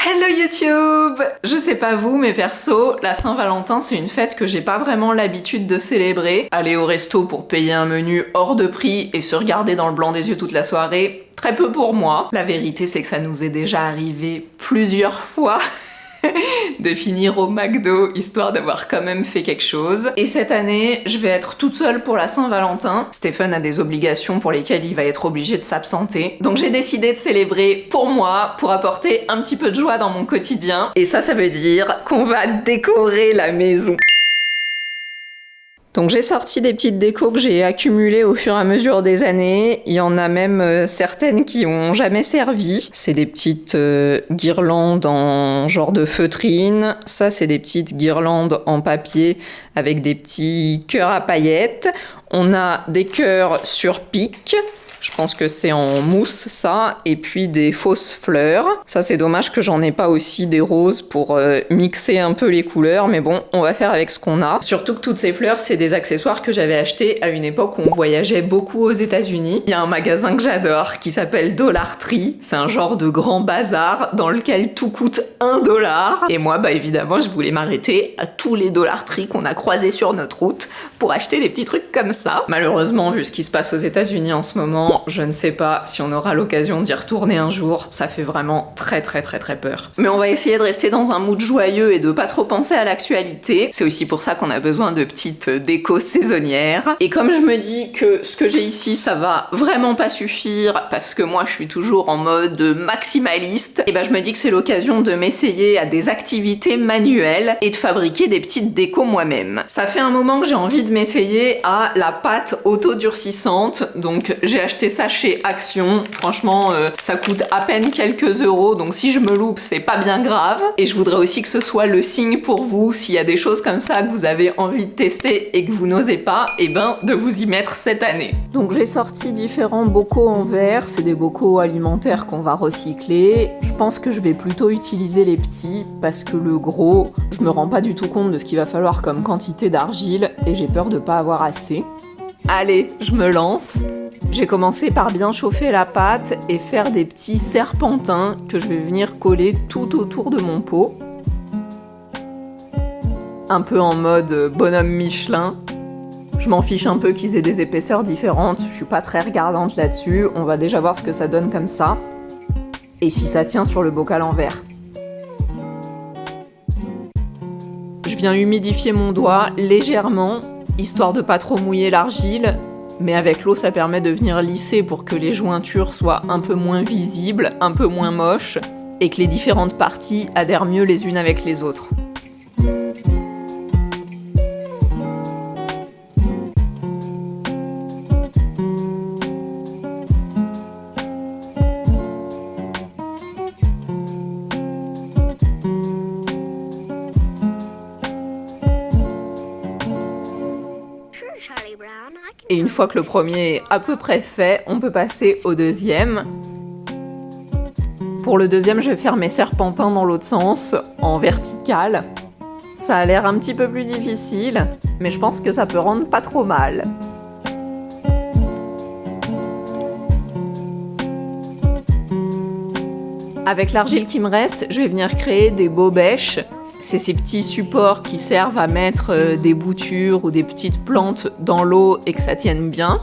Hello YouTube! Je sais pas vous, mais perso, la Saint-Valentin c'est une fête que j'ai pas vraiment l'habitude de célébrer. Aller au resto pour payer un menu hors de prix et se regarder dans le blanc des yeux toute la soirée, très peu pour moi. La vérité c'est que ça nous est déjà arrivé plusieurs fois de finir au McDo, histoire d'avoir quand même fait quelque chose. Et cette année, je vais être toute seule pour la Saint-Valentin. Stephen a des obligations pour lesquelles il va être obligé de s'absenter. Donc j'ai décidé de célébrer pour moi, pour apporter un petit peu de joie dans mon quotidien. Et ça veut dire qu'on va décorer la maison. Donc j'ai sorti des petites décos que j'ai accumulées au fur et à mesure des années. Il y en a même certaines qui ont jamais servi. C'est des petites guirlandes en genre de feutrine. Ça c'est des petites guirlandes en papier avec des petits cœurs à paillettes. On a des cœurs sur pic. Je pense que c'est en mousse ça, et puis des fausses fleurs. Ça c'est dommage que j'en ai pas aussi des roses pour mixer un peu les couleurs, mais bon, on va faire avec ce qu'on a. Surtout que toutes ces fleurs, c'est des accessoires que j'avais achetés à une époque où on voyageait beaucoup aux États-Unis. Il y a un magasin que j'adore qui s'appelle Dollar Tree. C'est un genre de grand bazar dans lequel tout coûte $1. Et moi, bah évidemment, je voulais m'arrêter à tous les Dollar Tree qu'on a croisés sur notre route pour acheter des petits trucs comme ça. Malheureusement, vu ce qui se passe aux États-Unis en ce moment, je ne sais pas si on aura l'occasion d'y retourner un jour, ça fait vraiment très peur. Mais on va essayer de rester dans un mood joyeux et de pas trop penser à l'actualité. C'est aussi pour ça qu'on a besoin de petites décos saisonnières. Et comme je me dis que ce que j'ai ici, ça va vraiment pas suffire, parce que moi je suis toujours en mode maximaliste, et ben je me dis que c'est l'occasion de m'essayer à des activités manuelles et de fabriquer des petites décos moi-même. Ça fait un moment que j'ai envie de m'essayer à la pâte auto-durcissante, donc j'ai acheté ça chez Action. Franchement, ça coûte à peine quelques euros, donc si je me loupe, c'est pas bien grave. Et je voudrais aussi que ce soit le signe pour vous, s'il y a des choses comme ça que vous avez envie de tester et que vous n'osez pas, et ben de vous y mettre cette année. Donc j'ai sorti différents bocaux en verre, c'est des bocaux alimentaires qu'on va recycler. Je pense que je vais plutôt utiliser les petits, parce que le gros, je me rends pas du tout compte de ce qu'il va falloir comme quantité d'argile, et j'ai peur de pas avoir assez. Allez, je me lance. J'ai commencé par bien chauffer la pâte et faire des petits serpentins que je vais venir coller tout autour de mon pot. Un peu en mode bonhomme Michelin. Je m'en fiche un peu qu'ils aient des épaisseurs différentes, je suis pas très regardante là-dessus, on va déjà voir ce que ça donne comme ça. Et si ça tient sur le bocal en verre. Je viens humidifier mon doigt légèrement, histoire de pas trop mouiller l'argile. Mais avec l'eau, ça permet de venir lisser pour que les jointures soient un peu moins visibles, un peu moins moches, et que les différentes parties adhèrent mieux les unes avec les autres. Et une fois que le premier est à peu près fait, on peut passer au deuxième. Pour le deuxième, je vais faire mes serpentins dans l'autre sens, en vertical. Ça a l'air un petit peu plus difficile, mais je pense que ça peut rendre pas trop mal. Avec l'argile qui me reste, je vais venir créer des bobèches. C'est ces petits supports qui servent à mettre des boutures ou des petites plantes dans l'eau et que ça tienne bien.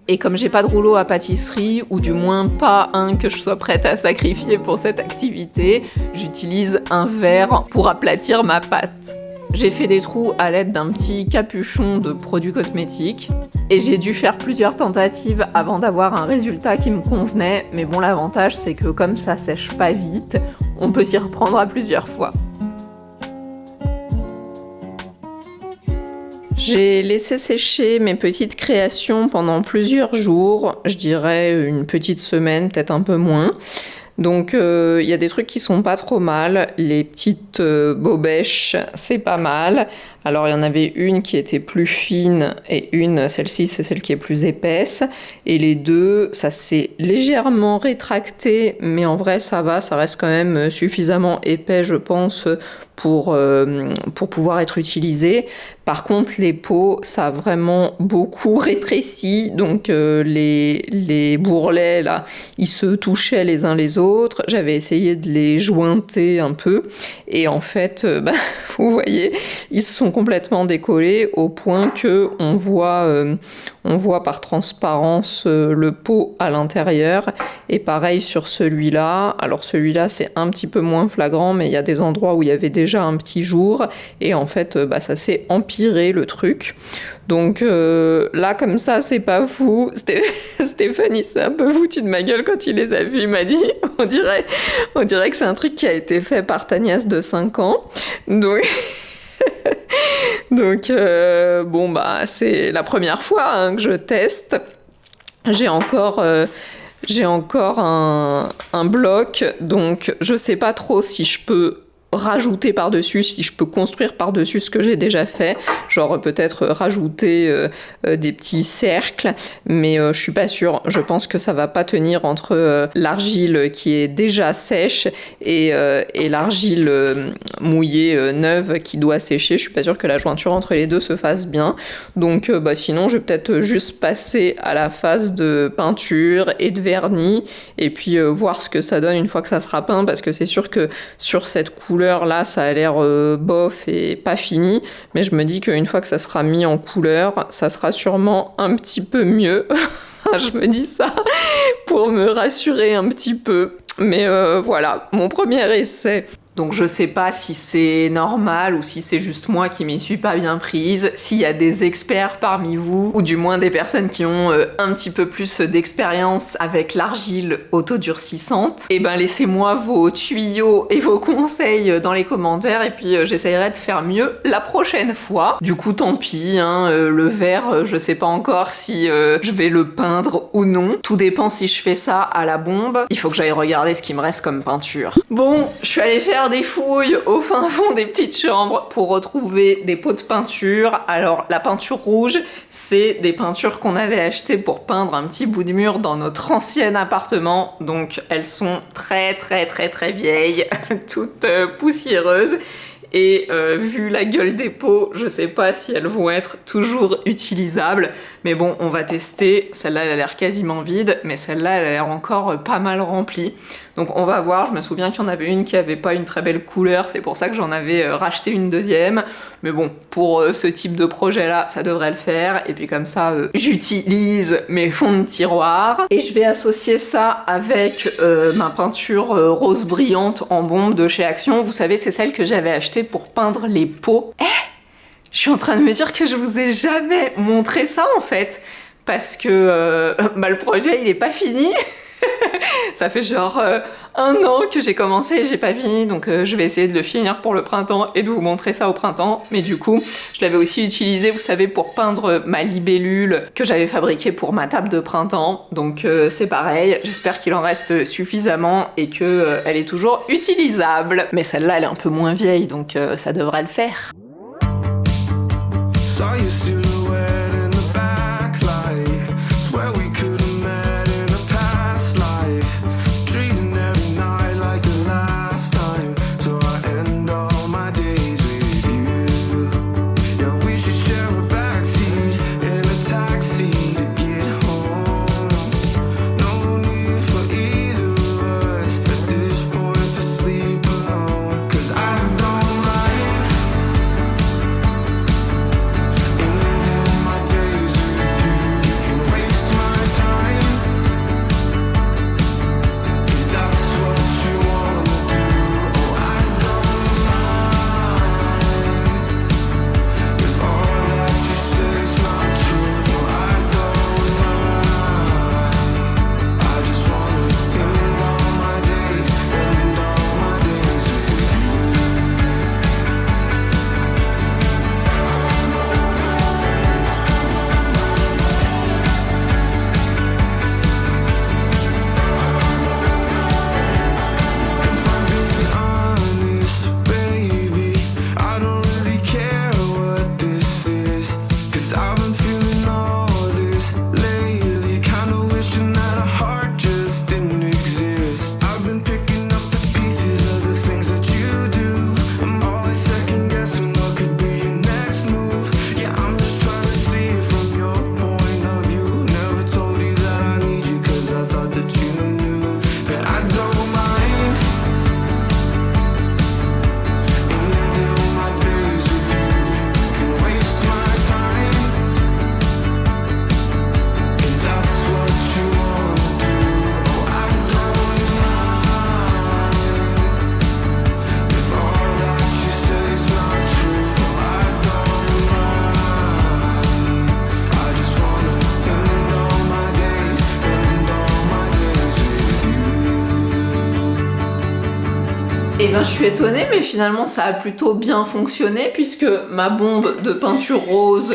Et comme j'ai pas de rouleau à pâtisserie, ou du moins pas un que je sois prête à sacrifier pour cette activité, j'utilise un verre pour aplatir ma pâte. J'ai fait des trous à l'aide d'un petit capuchon de produits cosmétiques et j'ai dû faire plusieurs tentatives avant d'avoir un résultat qui me convenait, mais bon, l'avantage c'est que comme ça sèche pas vite, on peut s'y reprendre à plusieurs fois. J'ai laissé sécher mes petites créations pendant plusieurs jours, je dirais une petite semaine, peut-être un peu moins. Donc il y a des trucs qui sont pas trop mal, les petites bobèches c'est pas mal. Alors il y en avait une qui était plus fine et celle-ci c'est celle qui est plus épaisse. Et les deux, ça s'est légèrement rétracté, mais en vrai ça va, ça reste quand même suffisamment épais je pense pour pouvoir être utilisé. Par contre, les peaux, ça a vraiment beaucoup rétréci, donc les bourrelets, là, ils se touchaient les uns les autres. J'avais essayé de les jointer un peu, et en fait, vous voyez, ils se sont complètement décollés au point que on voit par transparence le pot à l'intérieur. Et pareil sur celui-là. Alors celui-là, c'est un petit peu moins flagrant, mais il y a des endroits où il y avait déjà un petit jour, et en fait, ça s'est empiré le truc. Donc là, comme ça, c'est pas fou. Stéphanie s'est un peu foutu de ma gueule quand il les a vus. Il m'a dit, on dirait que c'est un truc qui a été fait par ta nièce de 5 ans. Donc... Donc, c'est la première fois que je teste. J'ai encore un bloc, donc je sais pas trop si je peux rajouter par-dessus, si je peux construire par-dessus ce que j'ai déjà fait, genre peut-être rajouter des petits cercles, mais je suis pas sûre. Je pense que ça va pas tenir entre l'argile qui est déjà sèche et l'argile mouillée neuve qui doit sécher. Je suis pas sûre que la jointure entre les deux se fasse bien, donc sinon je vais peut-être juste passer à la phase de peinture et de vernis et puis voir ce que ça donne une fois que ça sera peint, parce que c'est sûr que sur cette couleur là, ça a l'air bof et pas fini, mais je me dis qu'une fois que ça sera mis en couleur, ça sera sûrement un petit peu mieux. Je me dis ça pour me rassurer un petit peu. Mais voilà, mon premier essai. Donc je sais pas si c'est normal ou si c'est juste moi qui m'y suis pas bien prise, s'il y a des experts parmi vous, ou du moins des personnes qui ont un petit peu plus d'expérience avec l'argile autodurcissante, et laissez-moi vos tuyaux et vos conseils dans les commentaires, et puis j'essayerai de faire mieux la prochaine fois. Du coup tant pis, le verre, je sais pas encore si je vais le peindre ou non. Tout dépend si je fais ça à la bombe. Il faut que j'aille regarder ce qui me reste comme peinture. Bon, je suis allée faire des fouilles au fin fond des petites chambres pour retrouver des pots de peinture. Alors la peinture rouge, c'est des peintures qu'on avait achetées pour peindre un petit bout de mur dans notre ancien appartement, donc elles sont très très très très vieilles, toutes poussiéreuses. Et vu la gueule des pots, je sais pas si elles vont être toujours utilisables, mais bon, on va tester. Celle-là, elle a l'air quasiment vide, mais celle-là, elle a l'air encore pas mal remplie. Donc on va voir. Je me souviens qu'il y en avait une qui avait pas une très belle couleur, c'est pour ça que j'en avais racheté une deuxième. Mais bon, pour ce type de projet-là, ça devrait le faire. Et puis comme ça, j'utilise mes fonds de tiroir. Et je vais associer ça avec ma peinture rose brillante en bombe de chez Action. Vous savez, c'est celle que j'avais achetée pour peindre les pots. Je suis en train de me dire que je vous ai jamais montré ça en fait, parce que le projet il est pas fini. Ça fait genre 1 an que j'ai commencé et j'ai pas fini, donc je vais essayer de le finir pour le printemps et de vous montrer ça au printemps. Mais du coup, je l'avais aussi utilisé, vous savez, pour peindre ma libellule que j'avais fabriquée pour ma table de printemps. Donc c'est pareil, j'espère qu'il en reste suffisamment et que elle est toujours utilisable. Mais celle-là, elle est un peu moins vieille, donc ça devrait le faire. Saw your silhouette in the backlight. Swear we could have met in a past life. Treating every night like the last time. So I end all my days with you. Yeah, we should share a backseat in a taxi to get home. No need for either of us at this point to sleep alone. 'Cause I don't like Et ben je suis étonnée, mais finalement ça a plutôt bien fonctionné puisque ma bombe de peinture rose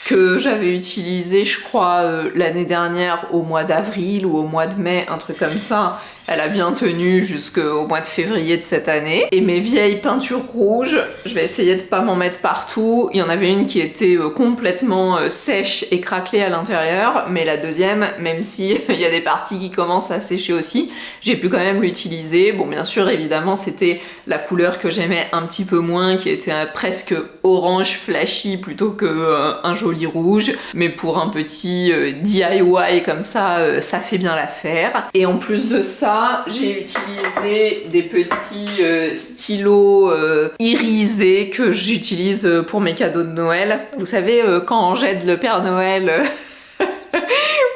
que j'avais utilisée, je crois, l'année dernière au mois d'avril ou au mois de mai, un truc comme ça, elle a bien tenu jusqu'au mois de février de cette année. Et mes vieilles peintures rouges, je vais essayer de pas m'en mettre partout. Il y en avait une qui était complètement sèche et craquelée à l'intérieur, mais la deuxième, même si il y a des parties qui commencent à sécher aussi, j'ai pu quand même l'utiliser. Bon, bien sûr, évidemment, c'était la couleur que j'aimais un petit peu moins, qui était presque orange flashy plutôt que un joli rouge. Mais pour un petit DIY comme ça, ça fait bien l'affaire. Et en plus de ça, j'ai utilisé des petits stylos irisés que j'utilise pour mes cadeaux de Noël. Vous savez, quand on jette le Père Noël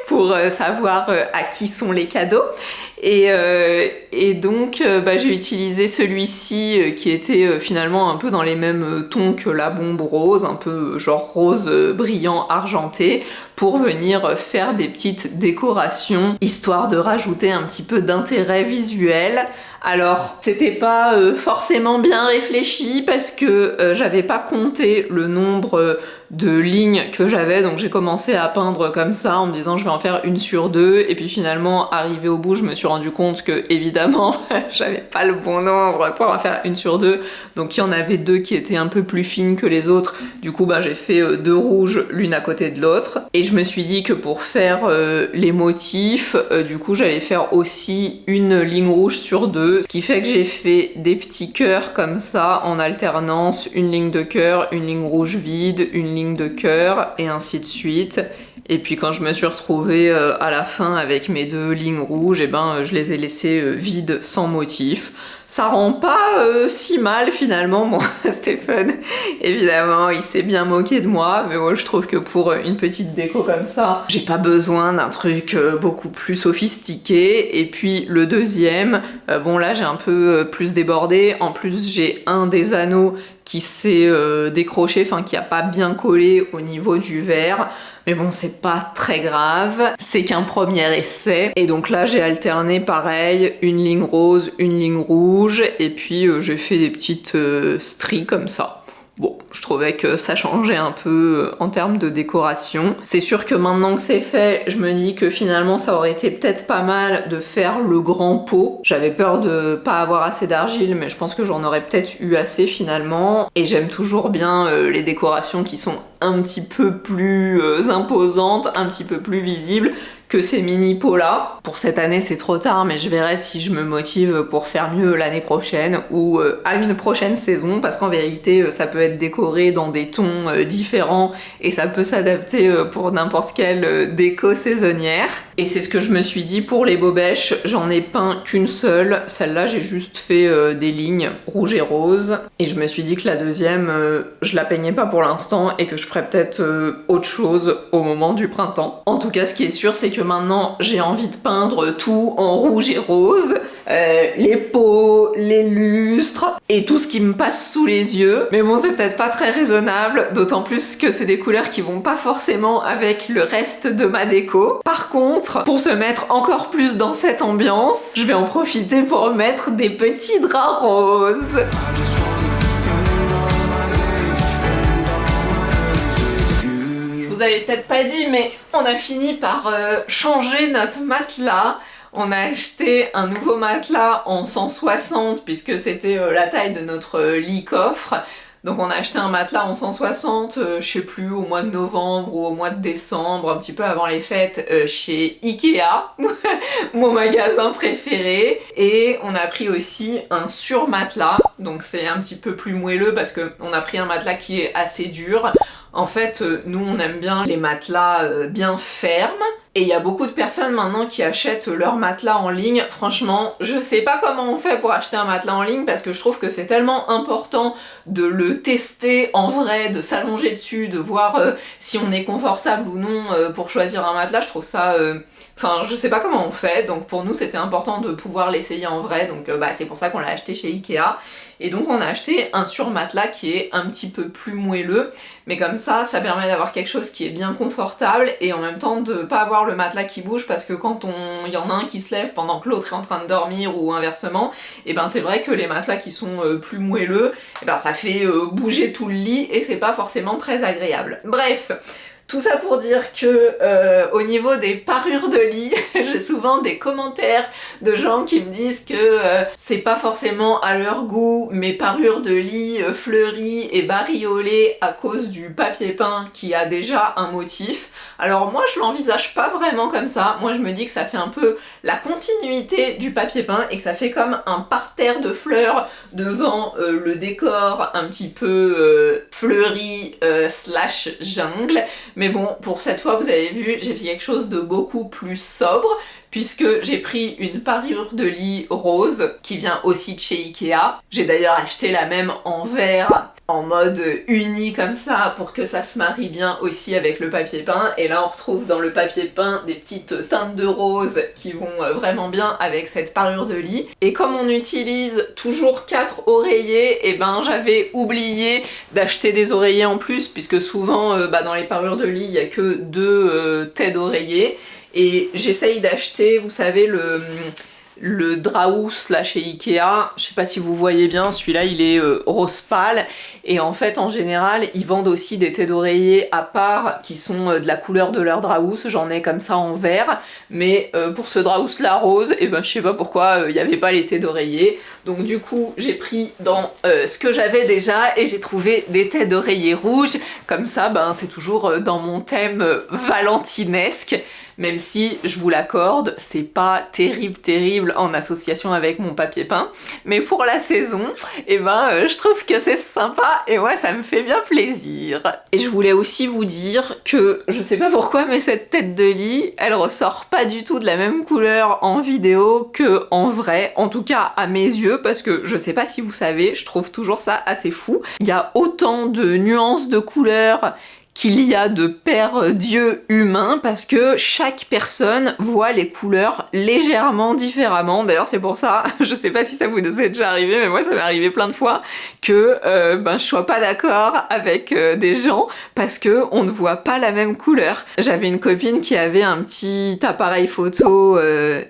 pour savoir à qui sont les cadeaux. Et donc j'ai utilisé celui-ci qui était finalement un peu dans les mêmes tons que la bombe rose, un peu genre rose brillant argenté, pour venir faire des petites décorations, histoire de rajouter un petit peu d'intérêt visuel. Alors, c'était pas forcément bien réfléchi parce que j'avais pas compté le nombre de lignes que j'avais, donc j'ai commencé à peindre comme ça en me disant je vais en faire une sur deux, et puis finalement, arrivé au bout, je me suis rendu compte que évidemment j'avais pas le bon nombre pour en faire une sur deux, donc il y en avait deux qui étaient un peu plus fines que les autres. Du coup j'ai fait deux rouges l'une à côté de l'autre, et je me suis dit que pour faire les motifs, du coup j'allais faire aussi une ligne rouge sur deux, ce qui fait que j'ai fait des petits cœurs comme ça en alternance, une ligne de cœur, une ligne rouge vide, une ligne de cœur, et ainsi de suite. Et puis quand je me suis retrouvée à la fin avec mes deux lignes rouges, et je les ai laissées vides, sans motif. Ça rend pas si mal finalement. Bon, Stéphane, évidemment, il s'est bien moqué de moi, mais moi je trouve que pour une petite déco comme ça, j'ai pas besoin d'un truc beaucoup plus sophistiqué. Et puis le deuxième, bon là j'ai un peu plus débordé. En plus j'ai un des anneaux qui s'est décroché, enfin qui a pas bien collé au niveau du verre. Mais bon, c'est pas très grave, c'est qu'un premier essai. Et donc là, j'ai alterné pareil, une ligne rose, une ligne rouge, et puis j'ai fait des petites stries comme ça. Bon, je trouvais que ça changeait un peu en termes de décoration. C'est sûr que maintenant que c'est fait, je me dis que finalement ça aurait été peut-être pas mal de faire le grand pot. J'avais peur de pas avoir assez d'argile, mais je pense que j'en aurais peut-être eu assez finalement. Et j'aime toujours bien les décorations qui sont un petit peu plus imposantes, un petit peu plus visibles que ces mini pots là. Pour cette année c'est trop tard, mais je verrai si je me motive pour faire mieux l'année prochaine ou à une prochaine saison, parce qu'en vérité ça peut être décoré dans des tons différents et ça peut s'adapter pour n'importe quelle déco saisonnière. Et c'est ce que je me suis dit pour les bobèches, j'en ai peint qu'une seule, celle-là j'ai juste fait des lignes rouge et rose, et je me suis dit que la deuxième je la peignais pas pour l'instant et que je ferais peut-être autre chose au moment du printemps. En tout cas, ce qui est sûr, c'est que maintenant j'ai envie de peindre tout en rouge et rose, les pots, les lustres et tout ce qui me passe sous les yeux. Mais bon, c'est peut-être pas très raisonnable, d'autant plus que c'est des couleurs qui vont pas forcément avec le reste de ma déco. Par contre, pour se mettre encore plus dans cette ambiance, je vais en profiter pour mettre des petits draps roses. Vous avez peut-être pas dit, mais on a fini par changer notre matelas. On a acheté un nouveau matelas en 160 puisque c'était la taille de notre lit coffre. Donc on a acheté un matelas en 160, je sais plus, au mois de novembre ou au mois de décembre, un petit peu avant les fêtes, chez Ikea, mon magasin préféré. Et on a pris aussi un surmatelas, donc c'est un petit peu plus moelleux parce qu'on a pris un matelas qui est assez dur. En fait, nous on aime bien les matelas bien fermes. Et il y a beaucoup de personnes maintenant qui achètent leur matelas en ligne. Franchement, je sais pas comment on fait pour acheter un matelas en ligne parce que je trouve que c'est tellement important de le tester en vrai, de s'allonger dessus, de voir si on est confortable ou non pour choisir un matelas. Je trouve ça... Enfin, je sais pas comment on fait, donc pour nous c'était important de pouvoir l'essayer en vrai, donc c'est pour ça qu'on l'a acheté chez Ikea. Et donc on a acheté un surmatelas qui est un petit peu plus moelleux, mais comme ça permet d'avoir quelque chose qui est bien confortable et en même temps de pas avoir avoir le matelas qui bouge parce que quand il y en a un qui se lève pendant que l'autre est en train de dormir ou inversement, et ben c'est vrai que les matelas qui sont plus moelleux, et ben ça fait bouger tout le lit et c'est pas forcément très agréable. Bref, tout ça pour dire que au niveau des parures de lit, j'ai souvent des commentaires de gens qui me disent que c'est pas forcément à leur goût mes parures de lit fleuries et bariolées à cause du papier peint qui a déjà un motif. Alors moi je l'envisage pas vraiment comme ça, moi je me dis que ça fait un peu la continuité du papier peint et que ça fait comme un parterre de fleurs devant le décor un petit peu fleuri slash jungle. Mais bon, pour cette fois, vous avez vu, j'ai fait quelque chose de beaucoup plus sobre, puisque j'ai pris une parure de lit rose, qui vient aussi de chez Ikea. J'ai d'ailleurs acheté la même en vert, en mode uni comme ça, pour que ça se marie bien aussi avec le papier peint. Et là, on retrouve dans le papier peint des petites teintes de rose qui vont vraiment bien avec cette parure de lit. Et comme on utilise toujours 4 oreillers, et ben j'avais oublié d'acheter des oreillers en plus, puisque souvent dans les parures de lit, il n'y a que 2 têtes d'oreiller. Et j'essaye d'acheter, vous savez, le Draus là chez Ikea, je sais pas si vous voyez bien, celui-là il est rose pâle, et en fait en général ils vendent aussi des têtes d'oreiller à part qui sont de la couleur de leur Draus, j'en ai comme ça en vert, mais pour ce Draus là rose, et ben je sais pas pourquoi il n'y avait pas les têtes d'oreiller, donc du coup j'ai pris dans ce que j'avais déjà et j'ai trouvé des têtes d'oreiller rouges, comme ça c'est toujours dans mon thème valentinesque. Même si, je vous l'accorde, c'est pas terrible en association avec mon papier peint, mais pour la saison, je trouve que c'est sympa et moi ça me fait bien plaisir. Et je voulais aussi vous dire que, je sais pas pourquoi, mais cette tête de lit, elle ressort pas du tout de la même couleur en vidéo que en vrai, en tout cas à mes yeux, parce que je sais pas si vous savez, je trouve toujours ça assez fou. Il y a autant de nuances de couleurs qu'il y a de pères dieux humains parce que chaque personne voit les couleurs légèrement différemment. D'ailleurs c'est pour ça, je sais pas si ça vous est déjà arrivé, mais moi ça m'est arrivé plein de fois que je sois pas d'accord avec des gens parce que on ne voit pas la même couleur. J'avais une copine qui avait un petit appareil photo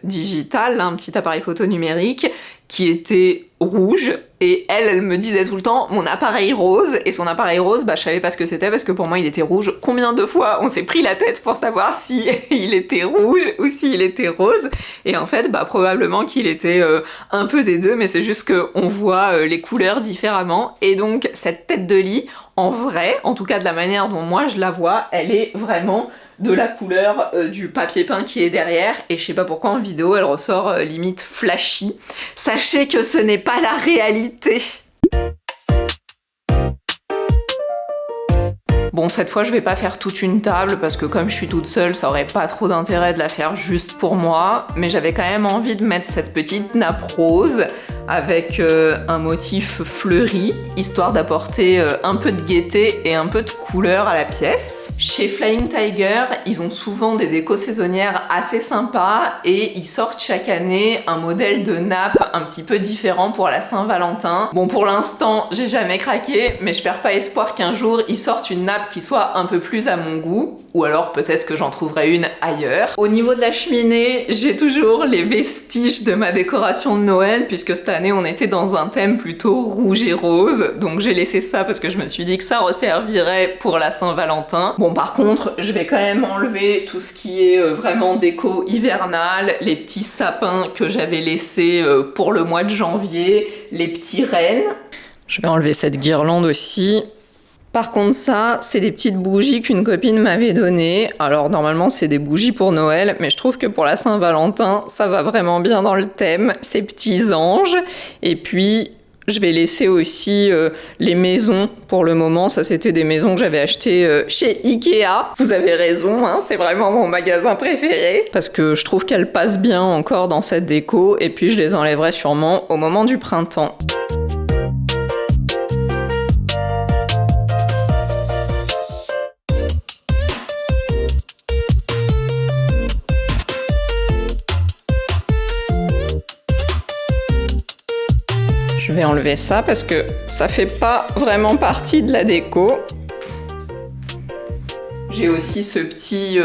digital, un petit appareil photo numérique qui était rouge, et elle me disait tout le temps mon appareil rose, et son appareil rose, je savais pas ce que c'était parce que pour moi il était rouge. Combien de fois on s'est pris la tête pour savoir si il était rouge ou s'il était rose, et en fait probablement qu'il était un peu des deux, mais c'est juste qu'on voit les couleurs différemment, et donc cette tête de lit, en vrai, en tout cas de la manière dont moi je la vois, elle est vraiment de la couleur du papier peint qui est derrière, et je sais pas pourquoi en vidéo elle ressort limite flashy. Sachez que ce n'est pas la réalité. Bon, cette fois je vais pas faire toute une table parce que comme je suis toute seule, ça aurait pas trop d'intérêt de la faire juste pour moi, mais j'avais quand même envie de mettre cette petite nappe rose avec un motif fleuri, histoire d'apporter un peu de gaieté et un peu de couleur à la pièce. Chez Flying Tiger, ils ont souvent des décos saisonnières assez sympas et ils sortent chaque année un modèle de nappe un petit peu différent pour la Saint-Valentin. Bon, pour l'instant, j'ai jamais craqué, mais je perds pas espoir qu'un jour ils sortent une nappe qui soit un peu plus à mon goût, ou alors peut-être que j'en trouverai une ailleurs. Au niveau de la cheminée, j'ai toujours les vestiges de ma décoration de Noël, puisque cette année on était dans un thème plutôt rouge et rose, donc j'ai laissé ça parce que je me suis dit que ça resservirait pour la Saint-Valentin. Bon, par contre, je vais quand même enlever tout ce qui est vraiment déco hivernale, les petits sapins que j'avais laissés pour le mois de janvier, les petits rennes. Je vais enlever cette guirlande aussi. Par contre ça, c'est des petites bougies qu'une copine m'avait données. Alors normalement c'est des bougies pour Noël, mais je trouve que pour la Saint-Valentin, ça va vraiment bien dans le thème, ces petits anges. Et puis je vais laisser aussi les maisons pour le moment. Ça c'était des maisons que j'avais achetées chez Ikea. Vous avez raison, hein, c'est vraiment mon magasin préféré. Parce que je trouve qu'elles passent bien encore dans cette déco. Et puis je les enlèverai sûrement au moment du printemps. Je vais enlever ça parce que ça fait pas vraiment partie de la déco. J'ai aussi ce petit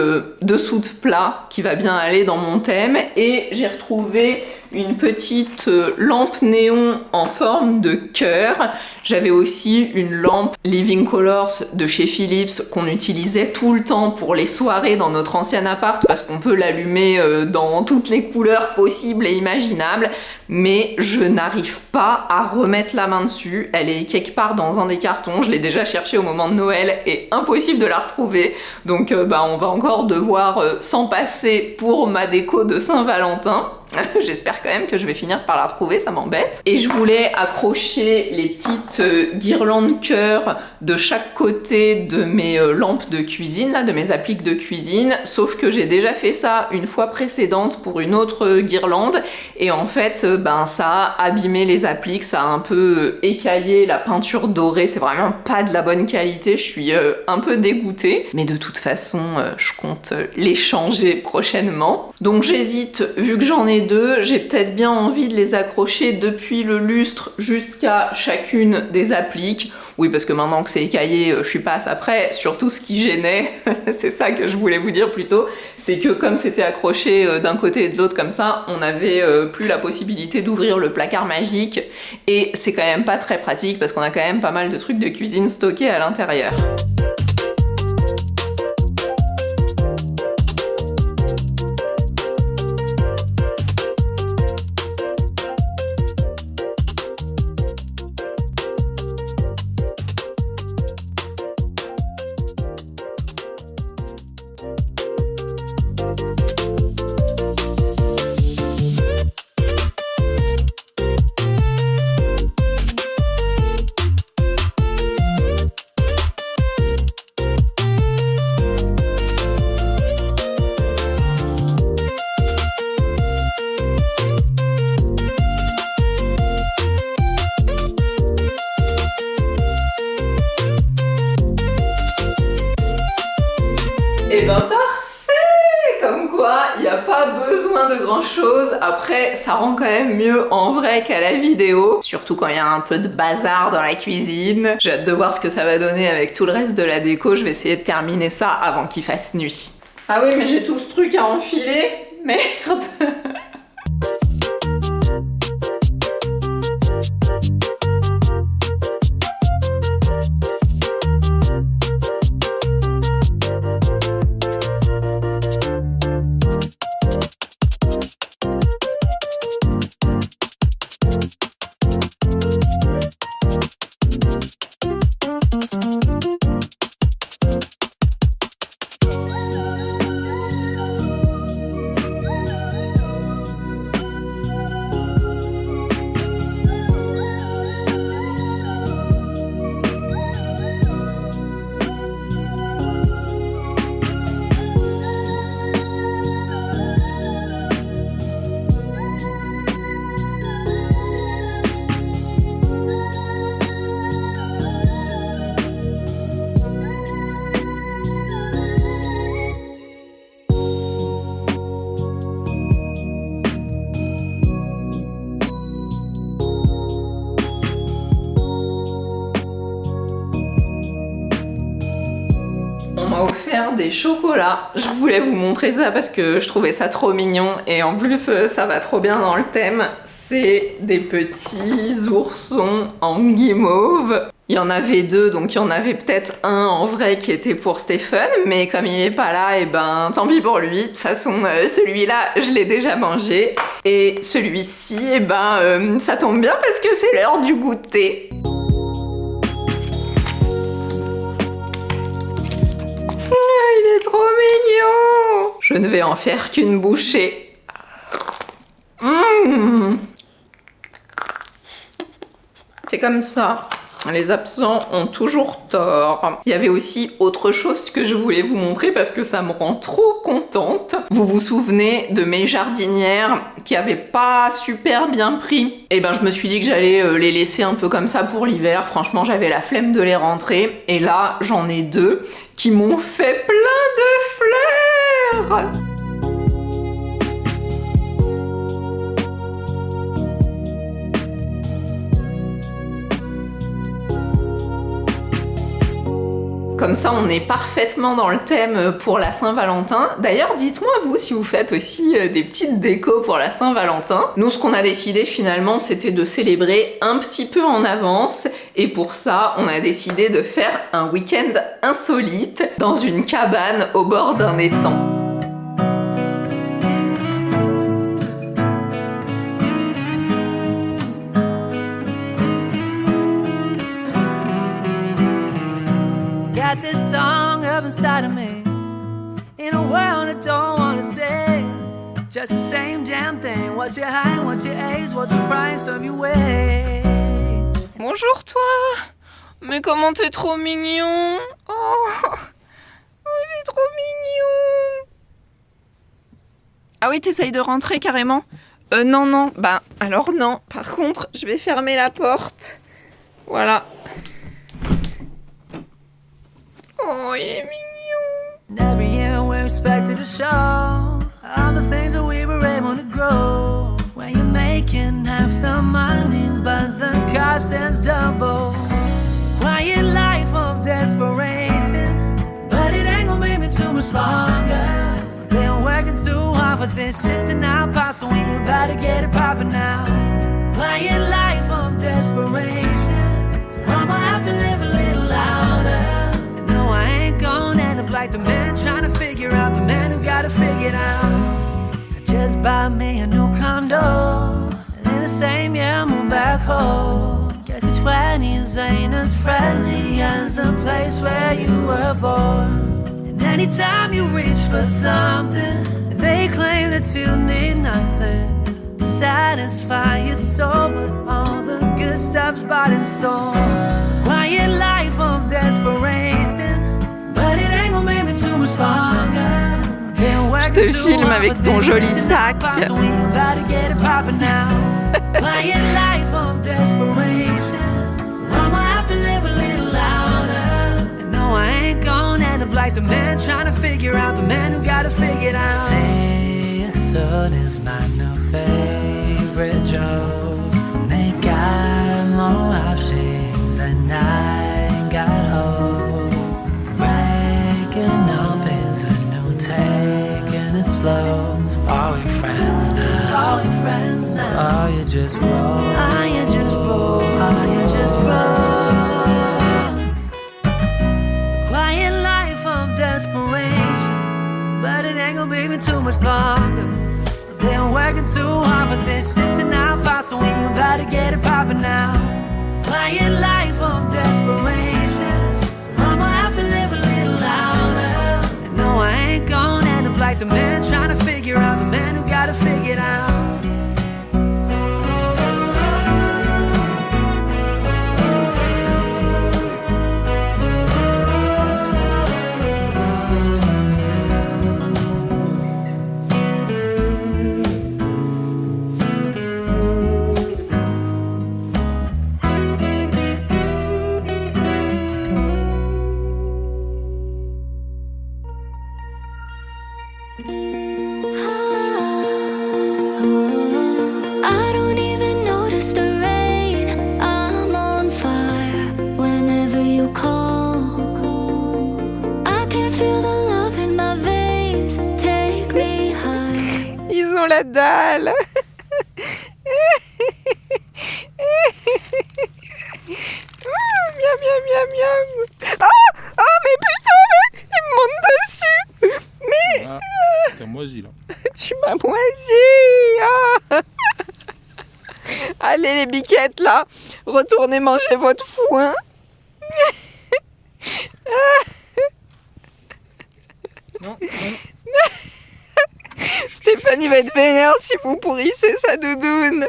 dessous de plat qui va bien aller dans mon thème et j'ai retrouvé une petite lampe néon en forme de cœur. J'avais aussi une lampe Living Colors de chez Philips qu'on utilisait tout le temps pour les soirées dans notre ancien appart parce qu'on peut l'allumer dans toutes les couleurs possibles et imaginables, mais je n'arrive pas à remettre la main dessus. Elle est quelque part dans un des cartons, je l'ai déjà cherchée au moment de Noël et impossible de la retrouver, donc on va encore devoir s'en passer pour ma déco de Saint-Valentin. J'espère quand même que je vais finir par la retrouver, ça m'embête. Et je voulais accrocher les petites guirlandes cœur de chaque côté de mes lampes de cuisine, là, de mes appliques de cuisine, sauf que j'ai déjà fait ça une fois précédente pour une autre guirlande, et en fait, ça a abîmé les appliques, ça a un peu écaillé la peinture dorée, c'est vraiment pas de la bonne qualité, je suis un peu dégoûtée, mais de toute façon, je compte les changer prochainement. Donc j'hésite, vu que j'en ai deux, j'ai peut-être bien envie de les accrocher depuis le lustre jusqu'à chacune des appliques. Oui, parce que maintenant que c'est écaillé, je suis pas à ça près. Surtout ce qui gênait, c'est ça que je voulais vous dire plutôt, c'est que comme c'était accroché d'un côté et de l'autre comme ça, on n'avait plus la possibilité d'ouvrir le placard magique et c'est quand même pas très pratique parce qu'on a quand même pas mal de trucs de cuisine stockés à l'intérieur. Et parfait! Comme quoi, il n'y a pas besoin de grand chose. Après, ça rend quand même mieux en vrai qu'à la vidéo. Surtout quand il y a un peu de bazar dans la cuisine. J'ai hâte de voir ce que ça va donner avec tout le reste de la déco. Je vais essayer de terminer ça avant qu'il fasse nuit. Ah oui, mais j'ai tout ce truc à enfiler. Merde! Offert des chocolats. Je voulais vous montrer ça parce que je trouvais ça trop mignon et en plus ça va trop bien dans le thème. C'est des petits oursons en guimauve. Il y en avait deux, donc il y en avait peut-être un en vrai qui était pour Stéphane, mais comme il est pas là, et tant pis pour lui. De toute façon, celui-là, je l'ai déjà mangé. Et celui-ci, ça tombe bien parce que c'est l'heure du goûter. Il est trop mignon! Je ne vais en faire qu'une bouchée. C'est comme ça. Les absents ont toujours tort. Il y avait aussi autre chose que je voulais vous montrer parce que ça me rend trop contente. Vous vous souvenez de mes jardinières qui avaient pas super bien pris? Et je me suis dit que j'allais les laisser un peu comme ça pour l'hiver. Franchement, j'avais la flemme de les rentrer. Et là, j'en ai deux qui m'ont fait plein de fleurs! Comme ça, on est parfaitement dans le thème pour la Saint-Valentin. D'ailleurs, dites-moi, vous, si vous faites aussi des petites décos pour la Saint-Valentin. Nous, ce qu'on a décidé finalement, c'était de célébrer un petit peu en avance. Et pour ça, on a décidé de faire un week-end insolite dans une cabane au bord d'un étang. Got this song up inside of me, in a world I don't wanna say, just the same damn thing. What's your height, what's your age, what's the price of your way? Bonjour toi. Mais comment t'es trop mignon. Oh, c'est trop mignon. Ah oui, t'essayes de rentrer carrément? Non. Bah alors non. Par contre, je vais fermer la porte. Voilà. Oh, il est mignon. And every year we're expected to show all the things that we were able to grow. When you're making half the money, but the cost is double. Quiet life of desperation, but it ain't gonna make me too much longer. Been working too hard for this shit to not pop, so we about to get it poppin' now. Quiet life of desperation, so I'ma have to live a little louder. No, I ain't gonna end up like the man trying to figure out the man who got it figured out. I just bought me a new condo, and in the same year I moved back home. Guess your 20s ain't as friendly as a place where you were born. And anytime you reach for something, they claim that you need nothing to satisfy your soul, but all the good stuff's bought and sold. Quiet life of desperation, but it ain't gonna make me too much longer. Je te filme avec ton joli sac. Quiet life of desperation, so I'ma have to live a little louder. And no, I ain't gonna end up like the man trying to figure out the man who got it figured out. Say soon is my new favorite joke. They got more options and I got hope. Breaking up is a new taking it slow. Are we friends now? Are we friends now? Are you just roll? Are you just roll? Are you just roll? Quiet life of desperation, but it ain't gonna be too much longer. Been working too hard for this shit to not pop, so we about to get it poppin' now. Quiet life of desperation, so I'ma have to live a little louder. And no, I ain't gonna end up like the man trying to figure out the man who got it figured out. I don't even notice the rain. I'm on fire whenever you call. I can feel the love in my veins. Take me high. Ils ont la dalle. Miam. Ah, mais putain, mais il me monte dessus. Mais T'as moisi là. tu m'as moisi. Ah. Allez les biquettes là, retournez manger votre foin. Non. Stéphanie va être vénère si vous pourrissez sa doudoune.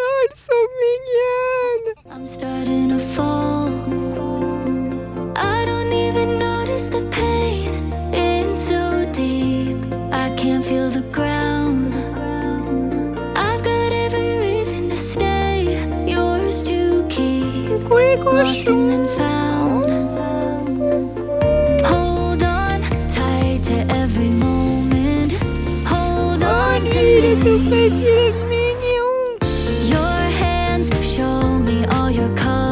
Oh, elles sont mignonnes. I'm starting to fall. I don't even notice the pain. In too deep, I can't feel the ground. I've got every reason to stay. Yours to keep. Lost and then found. Hold on tight to every moment. Hold on to Il est tout me. petit, il est mignon. Your hands show me all your colors.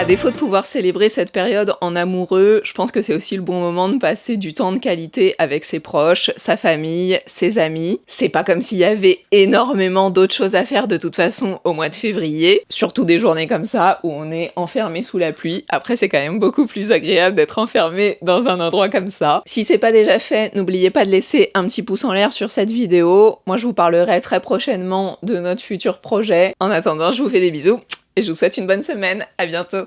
À défaut de pouvoir célébrer cette période en amoureux, je pense que c'est aussi le bon moment de passer du temps de qualité avec ses proches, sa famille, ses amis. C'est pas comme s'il y avait énormément d'autres choses à faire de toute façon au mois de février, surtout des journées comme ça où on est enfermé sous la pluie. Après, c'est quand même beaucoup plus agréable d'être enfermé dans un endroit comme ça. Si c'est pas déjà fait, n'oubliez pas de laisser un petit pouce en l'air sur cette vidéo. Moi, je vous parlerai très prochainement de notre futur projet. En attendant, je vous fais des bisous et je vous souhaite une bonne semaine. À bientôt.